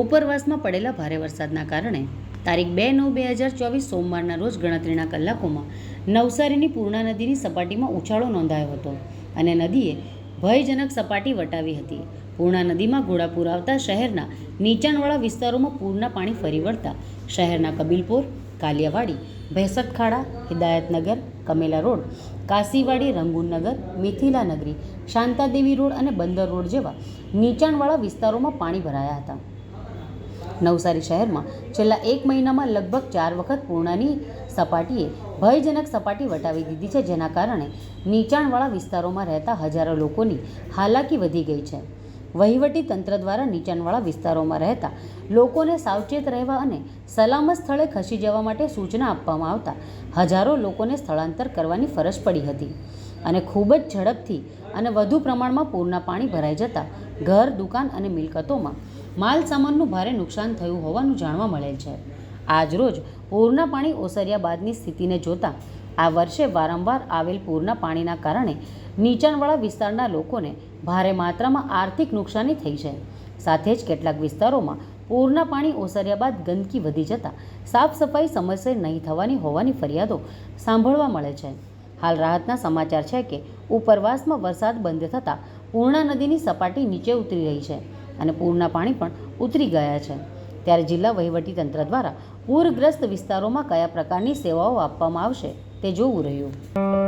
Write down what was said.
ઉપરવાસમાં પડેલા ભારે વરસાદના કારણે તારીખ 2/9/2024 સોમવારના રોજ ગણતરીના કલાકોમાં નવસારીની પૂર્ણા નદીની સપાટીમાં ઉછાળો નોંધાયો હતો અને નદીએ ભયજનક સપાટી વટાવી હતી. પૂર્ણા નદીમાં ઘોડાપૂર આવતા શહેરના નીચાણવાળા વિસ્તારોમાં પૂરના પાણી ફરી વળતા શહેરના કબીલપુર, કાલિયાવાડી, ભેંસતખાડા, હિદાયતનગર, કમેલા રોડ, કાશીવાડી, રંગૂનનગર, મિથિલા નગરી, શાંતાદેવી રોડ અને બંદર રોડ જેવા નીચાણવાળા વિસ્તારોમાં પાણી ભરાયા હતા. નવસારી શહેરમાં છેલ્લા 1 મહિનામાં લગભગ 4 વખત પૂર્ણાની સપાટીએ ભયજનક સપાટી વટાવી દીધી છે, જેના કારણે નીચાણવાળા વિસ્તારોમાં રહેતા હજારો લોકોની હાલાકી વધી ગઈ છે. વહીવટી તંત્ર દ્વારા નીચાણવાળા વિસ્તારોમાં રહેતા લોકોને સાવચેત રહેવા અને સલામત સ્થળે ખસી જવા માટે સૂચના આપવામાં આવતા હજારો લોકોને સ્થળાંતર કરવાની ફરજ પડી હતી અને ખૂબ જ ઝડપથી અને વધુ પ્રમાણમાં પૂરના પાણી ભરાઈ જતા ઘર, દુકાન અને મિલકતોમાં માલ સામાનનું ભારે નુકસાન થયું હોવાનું જાણવા મળેલ છે. આજરોજ પૂરના પાણી ઓસર્યા બાદની સ્થિતિને જોતા આ વર્ષે વારંવાર આવેલ પૂરના પાણીના કારણે નીચાણવાળા વિસ્તારના લોકોને ભારે માત્રામાં આર્થિક નુકસાની થઈ છે. સાથે જ કેટલાક વિસ્તારોમાં પૂરના પાણી ઓસર્યા બાદ ગંદકી વધી જતાં સાફ સફાઈ સમયસર નહીં થવાની હોવાની ફરિયાદો સાંભળવા મળે છે. હાલ રાહતના સમાચાર છે કે ઉપરવાસમાં વરસાદ બંધ થતાં પૂર્ણા નદીની સપાટી નીચે ઉતરી રહી છે અને પૂરના પાણી પણ ઉતરી ગયા છે. ત્યારે જિલ્લા વહીવટીતંત્ર દ્વારા પૂરગ્રસ્ત વિસ્તારોમાં કયા પ્રકારની સેવાઓ આપવામાં આવશે તે જોવું રહ્યું.